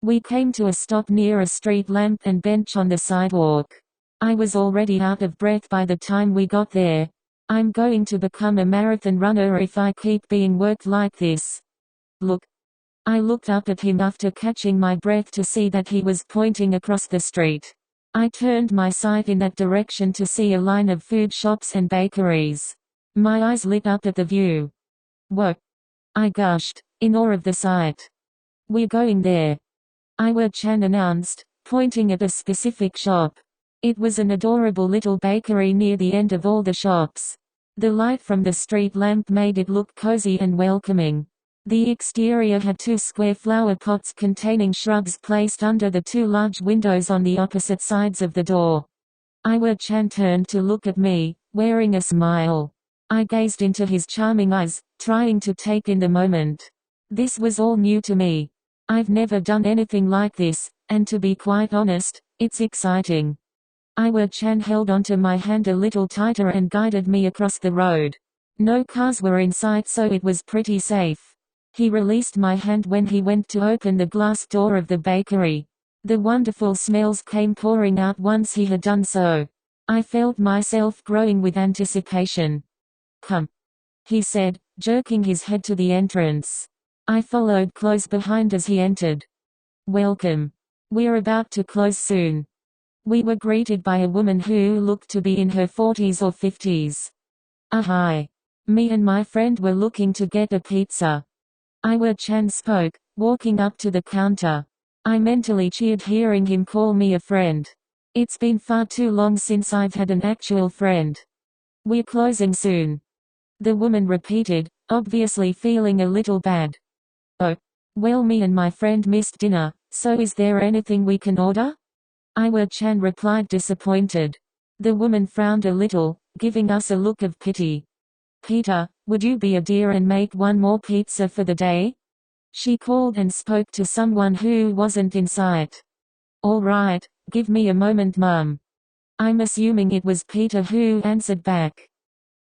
We came to a stop near a street lamp and bench on the sidewalk. I was already out of breath by the time we got there. I'm going to become a marathon runner if I keep being worked like this. Look. I looked up at him after catching my breath to see that he was pointing across the street. I turned my sight in that direction to see a line of food shops and bakeries. My eyes lit up at the view. Whoa! I gushed, in awe of the sight. We're going there, Iwaoi-chan announced, pointing at a specific shop. It was an adorable little bakery near the end of all the shops. The light from the street lamp made it look cozy and welcoming. The exterior had 2 square flower pots containing shrubs placed under the 2 large windows on the opposite sides of the door. Iwaoi-chan turned to look at me, wearing a smile. I gazed into his charming eyes, trying to take in the moment. This was all new to me. I've never done anything like this, and to be quite honest, it's exciting. Iwaoi-chan held onto my hand a little tighter and guided me across the road. No cars were in sight, so it was pretty safe. He released my hand when he went to open the glass door of the bakery. The wonderful smells came pouring out once he had done so. I felt myself growing with anticipation. Come, he said, jerking his head to the entrance. I followed close behind as he entered. Welcome. We're about to close soon. We were greeted by a woman who looked to be in her 40s or 50s. Hi. Me and my friend were looking to get a pizza. Iwaoi-chan spoke, walking up to the counter. I mentally cheered hearing him call me a friend. It's been far too long since I've had an actual friend. We're closing soon, the woman repeated, obviously feeling a little bad. Oh. Well, me and my friend missed dinner, so is there anything we can order? Iwaoi-chan replied, disappointed. The woman frowned a little, giving us a look of pity. Peter, would you be a dear and make one more pizza for the day? She called and spoke to someone who wasn't in sight. All right, give me a moment, Mum. I'm assuming it was Peter who answered back.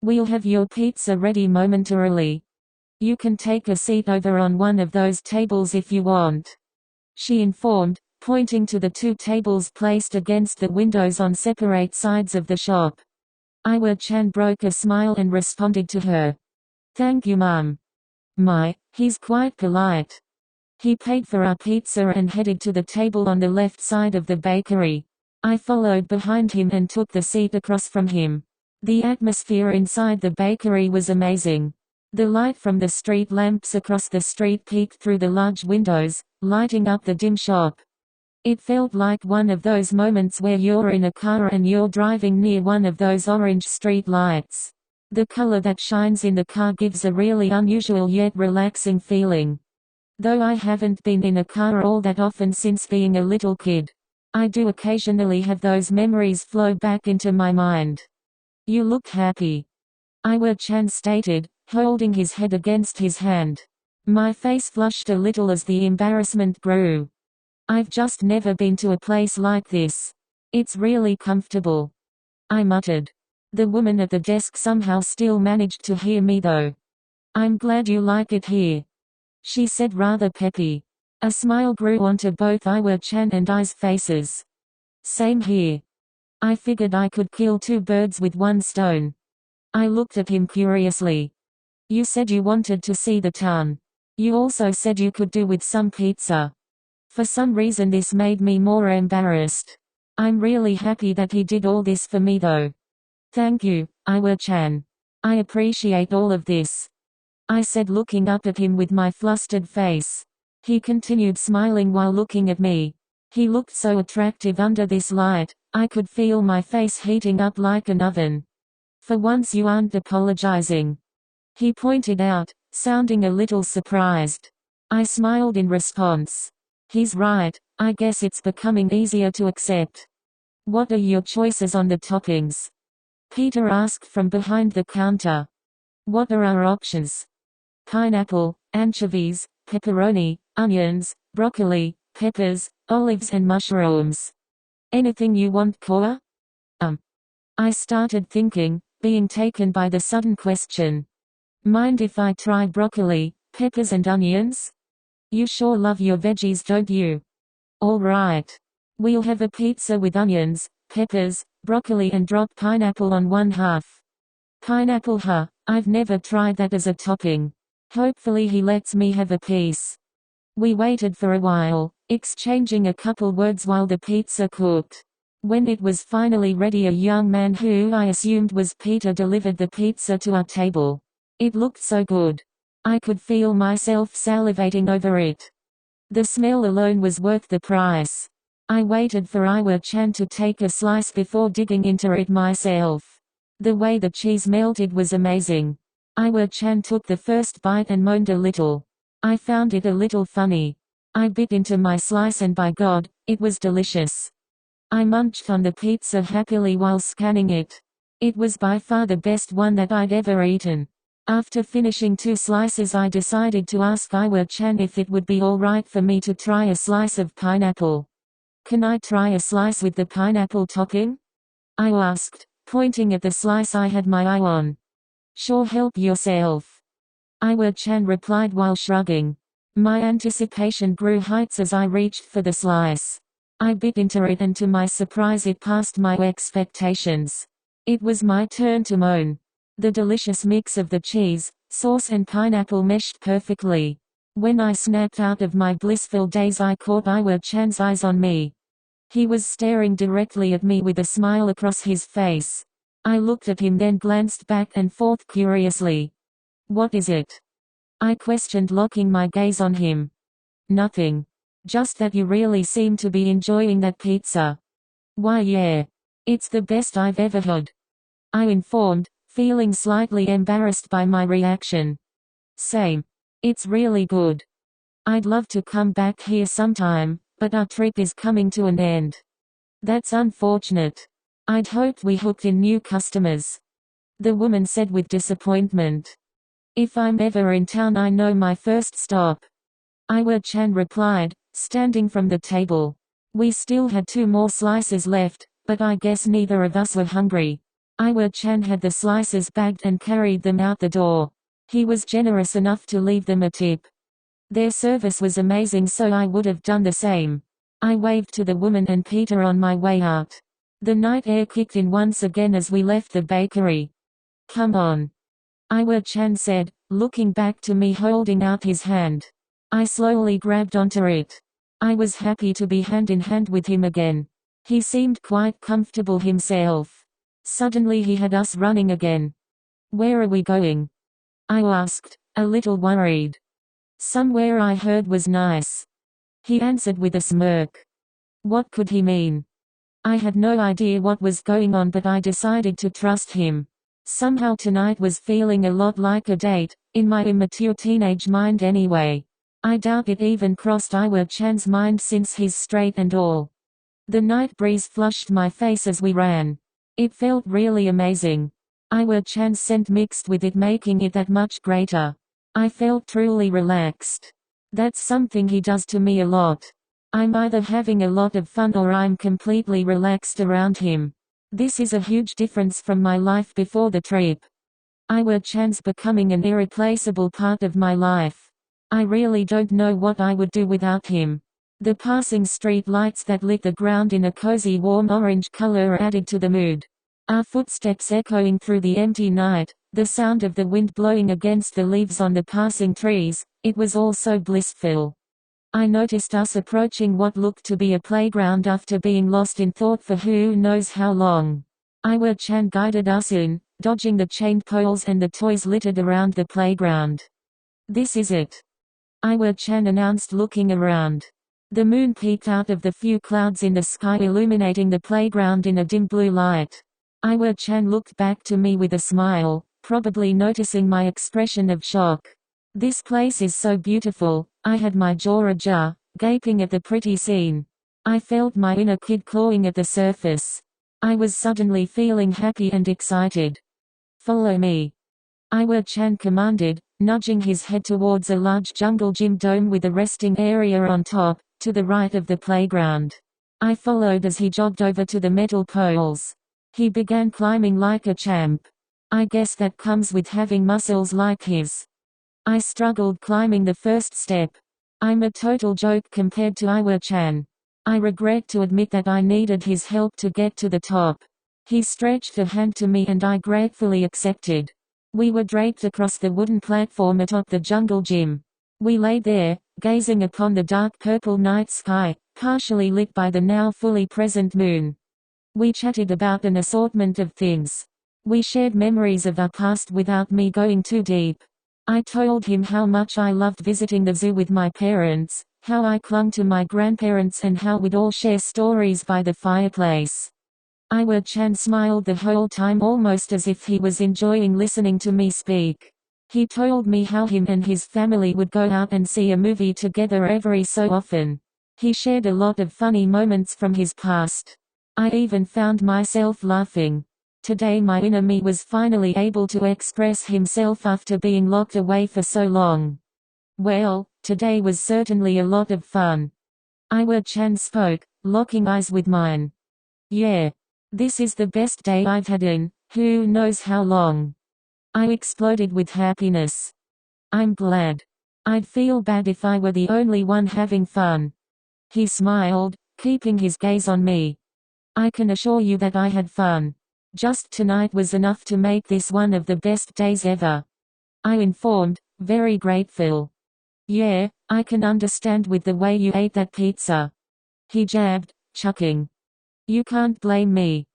We'll have your pizza ready momentarily. You can take a seat over on one of those tables if you want, she informed, pointing to the 2 tables placed against the windows on separate sides of the shop. Iwaoi-chan broke a smile and responded to her. Thank you, Mum. He's quite polite. He paid for our pizza and headed to the table on the left side of the bakery. I followed behind him and took the seat across from him. The atmosphere inside the bakery was amazing. The light from the street lamps across the street peeked through the large windows, lighting up the dim shop. It felt like one of those moments where you're in a car and you're driving near one of those orange street lights. The color that shines in the car gives a really unusual yet relaxing feeling. Though I haven't been in a car all that often since being a little kid, I do occasionally have those memories flow back into my mind. You look happy, Iwaoi-chan stated, holding his head against his hand. My face flushed a little as the embarrassment grew. I've just never been to a place like this. It's really comfortable, I muttered. The woman at the desk somehow still managed to hear me though. I'm glad you like it here, she said rather peppy. A smile grew onto both Iwaoi-chan and I's faces. Same here. I figured I could kill 2 birds with 1 stone. I looked at him curiously. You said you wanted to see the town. You also said you could do with some pizza. For some reason this made me more embarrassed. I'm really happy that he did all this for me though. Thank you, Iwaoi-chan. I appreciate all of this, I said, looking up at him with my flustered face. He continued smiling while looking at me. He looked so attractive under this light, I could feel my face heating up like an oven. For once you aren't apologizing, he pointed out, sounding a little surprised. I smiled in response. He's right, I guess it's becoming easier to accept. What are your choices on the toppings? Peter asked from behind the counter. What are our options? Pineapple, anchovies, pepperoni, onions, broccoli, peppers, olives and mushrooms. Anything you want, Koa? I started thinking, being taken by the sudden question. Mind if I try broccoli, peppers and onions? You sure love your veggies, don't you? All right. We'll have a pizza with onions, peppers, broccoli and drop pineapple on one half. Pineapple, huh? I've never tried that as a topping. Hopefully he lets me have a piece. We waited for a while, exchanging a couple words while the pizza cooked. When it was finally ready, a young man who I assumed was Peter delivered the pizza to our table. It looked so good. I could feel myself salivating over it. The smell alone was worth the price. I waited for Iwa-chan to take a slice before digging into it myself. The way the cheese melted was amazing. Iwa-chan took the first bite and moaned a little. I found it a little funny. I bit into my slice and by God, it was delicious. I munched on the pizza happily while scanning it. It was by far the best one that I'd ever eaten. After finishing 2 slices, I decided to ask Iwa-chan if it would be alright for me to try a slice of pineapple. Can I try a slice with the pineapple topping? I asked, pointing at the slice I had my eye on. Sure, help yourself. Iwa-chan replied while shrugging. My anticipation grew heights as I reached for the slice. I bit into it and to my surprise it passed my expectations. It was my turn to moan. The delicious mix of the cheese, sauce and pineapple meshed perfectly. When I snapped out of my blissful daze, I caught Iwa-chan's eyes on me. He was staring directly at me with a smile across his face. I looked at him, then glanced back and forth curiously. What is it? I questioned, locking my gaze on him. Nothing. Just that you really seem to be enjoying that pizza. Why, yeah. It's the best I've ever had. I informed, feeling slightly embarrassed by my reaction. Same. It's really good. I'd love to come back here sometime, but our trip is coming to an end. That's unfortunate. I'd hoped we hooked in new customers. The woman said with disappointment. If I'm ever in town, I know my first stop. Iwa-chan replied, standing from the table. We still had 2 more slices left, but I guess neither of us were hungry. Iwa-chan had the slices bagged and carried them out the door. He was generous enough to leave them a tip. Their service was amazing, so I would have done the same. I waved to the woman and Peter on my way out. The night air kicked in once again as we left the bakery. Come on. Iwa-chan said, looking back to me holding out his hand. I slowly grabbed onto it. I was happy to be hand in hand with him again. He seemed quite comfortable himself. Suddenly he had us running again. Where are we going? I asked, a little worried. Somewhere I heard was nice. He answered with a smirk. What could he mean? I had no idea what was going on, but I decided to trust him. Somehow tonight was feeling a lot like a date, in my immature teenage mind anyway. I doubt it even crossed Iwa-chan's mind since he's straight and all. The night breeze flushed my face as we ran. It felt really amazing. Iwa-chan's scent mixed with it, making it that much greater. I felt truly relaxed. That's something he does to me a lot. I'm either having a lot of fun or I'm completely relaxed around him. This is a huge difference from my life before the trip. Iwa-chan's becoming an irreplaceable part of my life. I really don't know what I would do without him. The passing street lights that lit the ground in a cozy warm orange color added to the mood. Our footsteps echoing through the empty night, the sound of the wind blowing against the leaves on the passing trees, it was all so blissful. I noticed us approaching what looked to be a playground after being lost in thought for who knows how long. Iwa-chan guided us in, dodging the chained poles and the toys littered around the playground. This is it. Iwa-chan announced, looking around. The moon peeked out of the few clouds in the sky, illuminating the playground in a dim blue light. Iwa-chan looked back to me with a smile, probably noticing my expression of shock. This place is so beautiful. I had my jaw ajar, gaping at the pretty scene. I felt my inner kid clawing at the surface. I was suddenly feeling happy and excited. Follow me. Iwa-chan commanded, nudging his head towards a large jungle gym dome with a resting area on top, to the right of the playground. I followed as he jogged over to the metal poles. He began climbing like a champ. I guess that comes with having muscles like his. I struggled climbing the first step. I'm a total joke compared to Iwa-chan. I regret to admit that I needed his help to get to the top. He stretched a hand to me and I gratefully accepted. We were draped across the wooden platform atop the jungle gym. We lay there, gazing upon the dark purple night sky, partially lit by the now fully present moon. We chatted about an assortment of things. We shared memories of our past without me going too deep. I told him how much I loved visiting the zoo with my parents, how I clung to my grandparents and how we'd all share stories by the fireplace. Iwa-chan smiled the whole time, almost as if he was enjoying listening to me speak. He told me how him and his family would go out and see a movie together every so often. He shared a lot of funny moments from his past. I even found myself laughing. Today my inner me was finally able to express himself after being locked away for so long. Well, today was certainly a lot of fun. Iwa-chan spoke, locking eyes with mine. Yeah. This is the best day I've had in, who knows how long. I exploded with happiness. I'm glad. I'd feel bad if I were the only one having fun. He smiled, keeping his gaze on me. I can assure you that I had fun. Just tonight was enough to make this one of the best days ever. I informed, very grateful. Yeah, I can understand with the way you ate that pizza. He jabbed, chuckling. You can't blame me.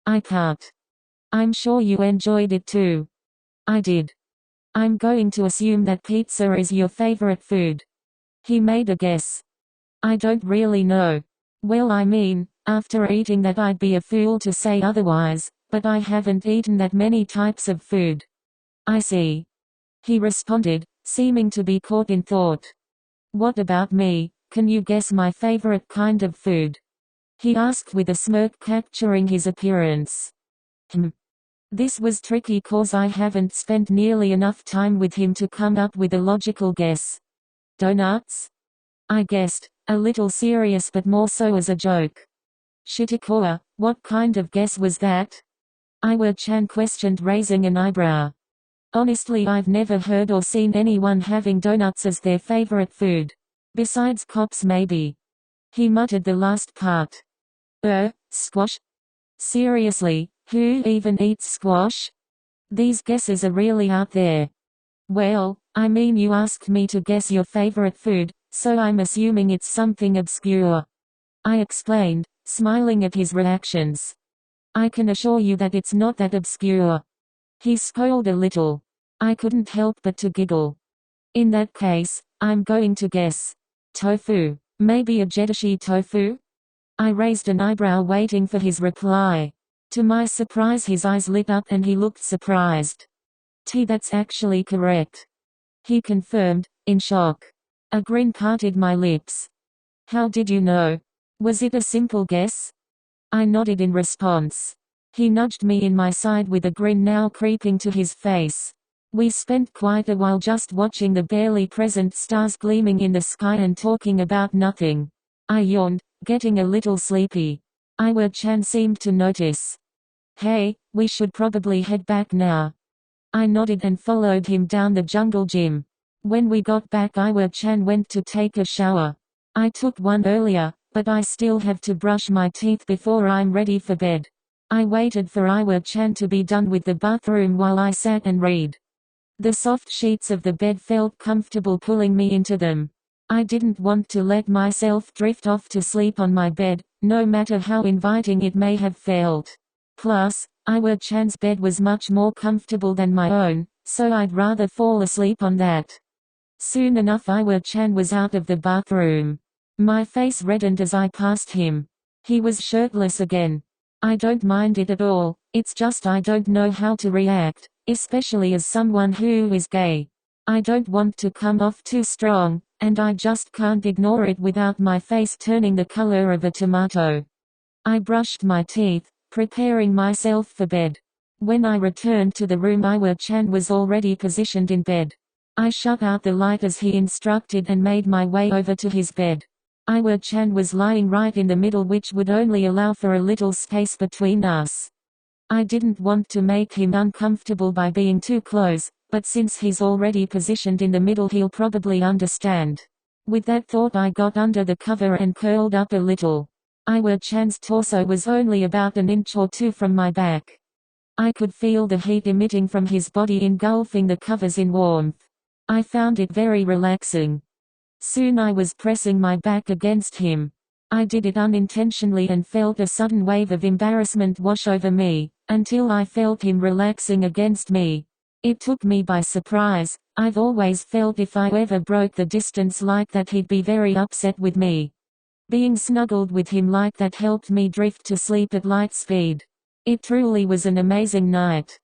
I can't. I'm sure you enjoyed it too. I did. I'm going to assume that pizza is your favorite food. He made a guess. I don't really know. Well, I mean, after eating that I'd be a fool to say otherwise, but I haven't eaten that many types of food. I see. He responded, seeming to be caught in thought. What about me? Can you guess my favorite kind of food? He asked with a smirk capturing his appearance. This was tricky cause I haven't spent nearly enough time with him to come up with a logical guess. Donuts? I guessed, a little serious but more so as a joke. Shitikoa, what kind of guess was that? Iwa-chan questioned, raising an eyebrow. Honestly, I've never heard or seen anyone having donuts as their favorite food. Besides cops maybe. He muttered the last part. Squash? Seriously, who even eats squash? These guesses are really out there. Well, I mean, you asked me to guess your favorite food, so I'm assuming it's something obscure. I explained, smiling at his reactions. I can assure you that it's not that obscure. He scolded a little. I couldn't help but to giggle. In that case, I'm going to guess. Tofu. Maybe a Jedashi tofu? I raised an eyebrow waiting for his reply. To my surprise his eyes lit up and he looked surprised. That's actually correct. He confirmed, in shock. A grin parted my lips. How did you know? Was it a simple guess? I nodded in response. He nudged me in my side with a grin now creeping to his face. We spent quite a while just watching the barely present stars gleaming in the sky and talking about nothing. I yawned, getting a little sleepy. Iwa-chan seemed to notice. Hey, we should probably head back now. I nodded and followed him down the jungle gym. When we got back, Iwa-chan went to take a shower. I took one earlier, but I still have to brush my teeth before I'm ready for bed. I waited for Iwa-chan to be done with the bathroom while I sat and read. The soft sheets of the bed felt comfortable pulling me into them. I didn't want to let myself drift off to sleep on my bed, no matter how inviting it may have felt. Plus, Iwa-chan's bed was much more comfortable than my own, so I'd rather fall asleep on that. Soon enough Iwa-chan was out of the bathroom. My face reddened as I passed him. He was shirtless again. I don't mind it at all, it's just I don't know how to react, especially as someone who is gay. I don't want to come off too strong, and I just can't ignore it without my face turning the color of a tomato. I brushed my teeth, preparing myself for bed. When I returned to the room, Iwa-chan was already positioned in bed. I shut out the light as he instructed and made my way over to his bed. Iwa-chan was lying right in the middle, which would only allow for a little space between us. I didn't want to make him uncomfortable by being too close, but since he's already positioned in the middle he'll probably understand. With that thought I got under the cover and curled up a little. Iwa-chan's torso was only about an inch or two from my back. I could feel the heat emitting from his body engulfing the covers in warmth. I found it very relaxing. Soon I was pressing my back against him. I did it unintentionally and felt a sudden wave of embarrassment wash over me, until I felt him relaxing against me. It took me by surprise. I've always felt if I ever broke the distance like that he'd be very upset with me. Being snuggled with him like that helped me drift to sleep at light speed. It truly was an amazing night.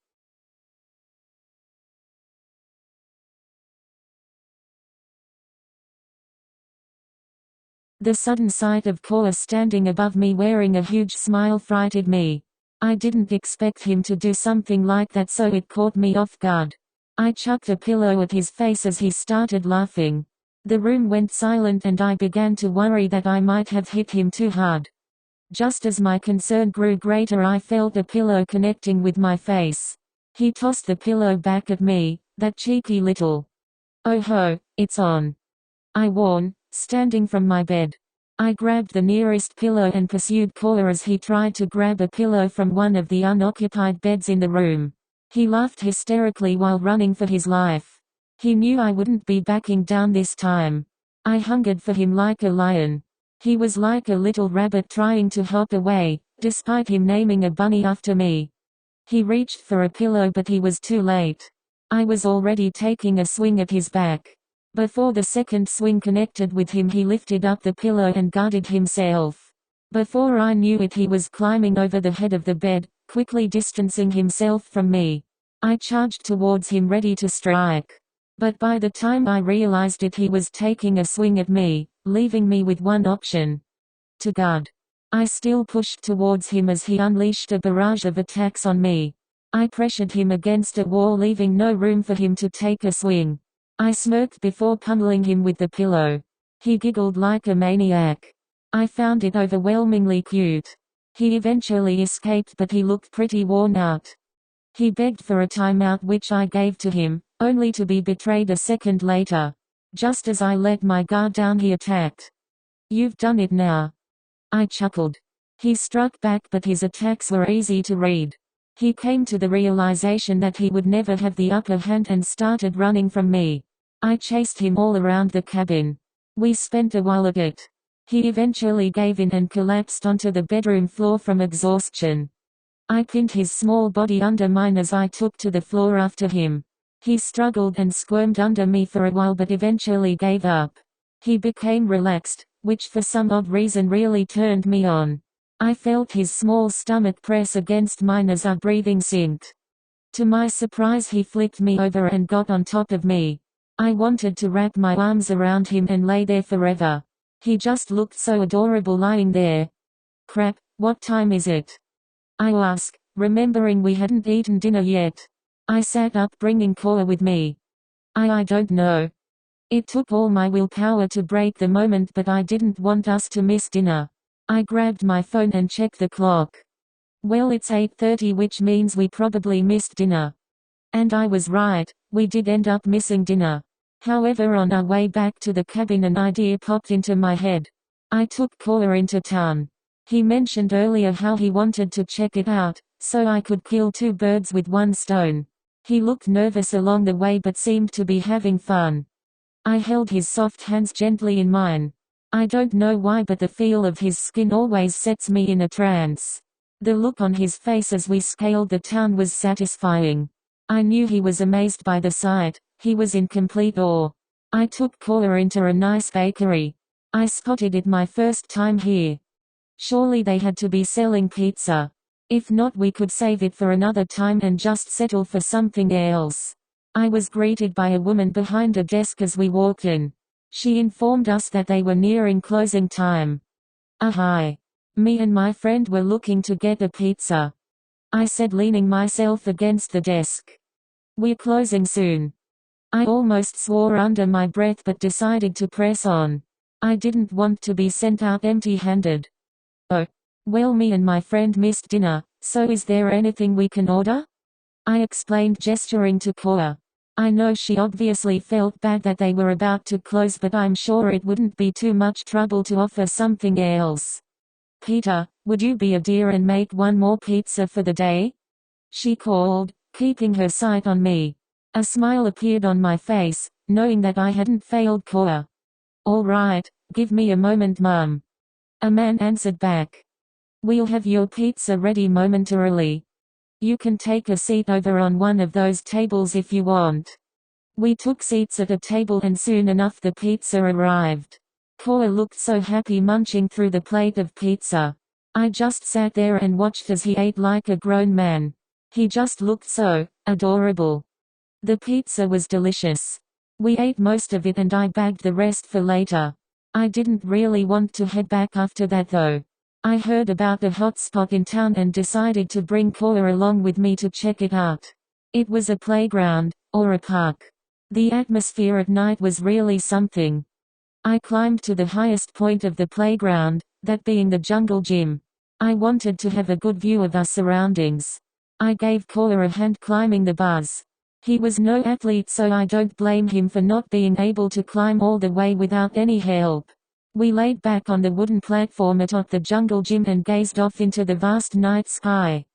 The sudden sight of Koa standing above me wearing a huge smile frightened me. I didn't expect him to do something like that, so it caught me off guard. I chucked a pillow at his face as he started laughing. The room went silent and I began to worry that I might have hit him too hard. Just as my concern grew greater, I felt a pillow connecting with my face. He tossed the pillow back at me, that cheeky little. "Oh ho, it's on," I warned, standing from my bed. I grabbed the nearest pillow and pursued Koa as he tried to grab a pillow from one of the unoccupied beds in the room. He laughed hysterically while running for his life. He knew I wouldn't be backing down this time. I hungered for him like a lion. He was like a little rabbit trying to hop away, despite him naming a bunny after me. He reached for a pillow but he was too late. I was already taking a swing at his back. Before the second swing connected with him, he lifted up the pillow and guarded himself. Before I knew it, he was climbing over the head of the bed, quickly distancing himself from me. I charged towards him ready to strike. But by the time I realized it, he was taking a swing at me, leaving me with one option: to guard. I still pushed towards him as he unleashed a barrage of attacks on me. I pressured him against a wall, leaving no room for him to take a swing. I smirked before pummeling him with the pillow. He giggled like a maniac. I found it overwhelmingly cute. He eventually escaped, but he looked pretty worn out. He begged for a timeout, which I gave to him, only to be betrayed a second later. Just as I let my guard down, he attacked. "You've done it now," I chuckled. He struck back, but his attacks were easy to read. He came to the realization that he would never have the upper hand and started running from me. I chased him all around the cabin. We spent a while at it. He eventually gave in and collapsed onto the bedroom floor from exhaustion. I pinned his small body under mine as I took to the floor after him. He struggled and squirmed under me for a while but eventually gave up. He became relaxed, which for some odd reason really turned me on. I felt his small stomach press against mine as our breathing synced. To my surprise, he flipped me over and got on top of me. I wanted to wrap my arms around him and lay there forever. He just looked so adorable lying there. "Crap, what time is it?" I asked, remembering we hadn't eaten dinner yet. I sat up, bringing Koa with me. I don't know. It took all my willpower to break the moment, but I didn't want us to miss dinner. I grabbed my phone and checked the clock. Well, it's 8:30, which means we probably missed dinner. And I was right, we did end up missing dinner. However, on our way back to the cabin, an idea popped into my head. I took Koa into town. He mentioned earlier how he wanted to check it out, so I could kill two birds with one stone. He looked nervous along the way but seemed to be having fun. I held his soft hands gently in mine. I don't know why, but the feel of his skin always sets me in a trance. The look on his face as we scaled the town was satisfying. I knew he was amazed by the sight. He was in complete awe. I took Koa into a nice bakery. I spotted it my first time here. Surely they had to be selling pizza. If not, we could save it for another time and just settle for something else. I was greeted by a woman behind a desk as we walked in. She informed us that they were nearing closing time. Hi. Me and my friend were looking to get a pizza, I said, leaning myself against the desk. We're closing soon. I almost swore under my breath but decided to press on. I didn't want to be sent out empty-handed. Oh. Well, me and my friend missed dinner, so is there anything we can order? I explained, gesturing to Koa. I know she obviously felt bad that they were about to close, but I'm sure it wouldn't be too much trouble to offer something else. Peter, would you be a dear and make one more pizza for the day? She called, keeping her sight on me. A smile appeared on my face, knowing that I hadn't failed Koa. All right, give me a moment, Mum. A man answered back. We'll have your pizza ready momentarily. You can take a seat over on one of those tables if you want. We took seats at a table and soon enough the pizza arrived. Koa looked so happy munching through the plate of pizza. I just sat there and watched as he ate like a grown man. He just looked so adorable. The pizza was delicious. We ate most of it and I bagged the rest for later. I didn't really want to head back after that though. I heard about a hotspot in town and decided to bring Koa along with me to check it out. It was a playground, or a park. The atmosphere at night was really something. I climbed to the highest point of the playground, that being the jungle gym. I wanted to have a good view of our surroundings. I gave Koa a hand climbing the bars. He was no athlete, so I don't blame him for not being able to climb all the way without any help. We laid back on the wooden platform atop the jungle gym and gazed off into the vast night sky.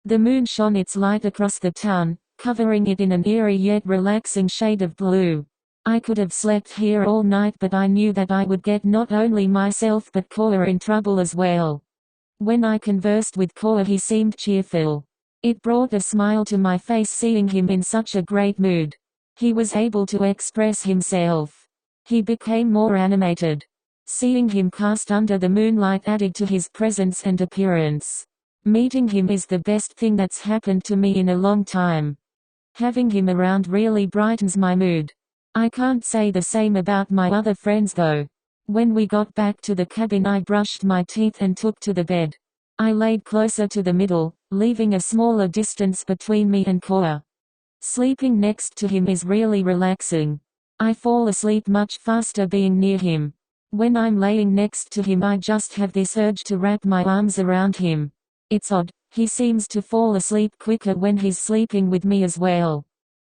The moon shone its light across the town, covering it in an eerie yet relaxing shade of blue. I could have slept here all night, but I knew that I would get not only myself but Koa in trouble as well. When I conversed with Koa, he seemed cheerful. It brought a smile to my face seeing him in such a great mood. He was able to express himself. He became more animated. Seeing him cast under the moonlight added to his presence and appearance. Meeting him is the best thing that's happened to me in a long time. Having him around really brightens my mood. I can't say the same about my other friends though. When we got back to the cabin, I brushed my teeth and took to the bed. I laid closer to the middle, leaving a smaller distance between me and Koa. Sleeping next to him is really relaxing. I fall asleep much faster being near him. When I'm laying next to him, I just have this urge to wrap my arms around him. It's odd, he seems to fall asleep quicker when he's sleeping with me as well.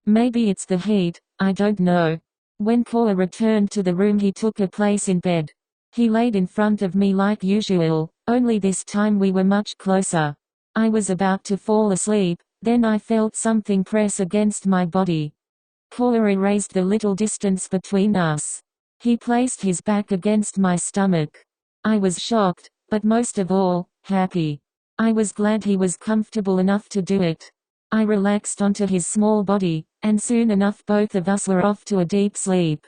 Maybe it's the heat, I don't know. When Koa returned to the room, he took a place in bed. He laid in front of me like usual, only this time we were much closer. I was about to fall asleep, then I felt something press against my body. Koa erased the little distance between us. He placed his back against my stomach. I was shocked, but most of all, happy. I was glad he was comfortable enough to do it. I relaxed onto his small body, and soon enough both of us were off to a deep sleep.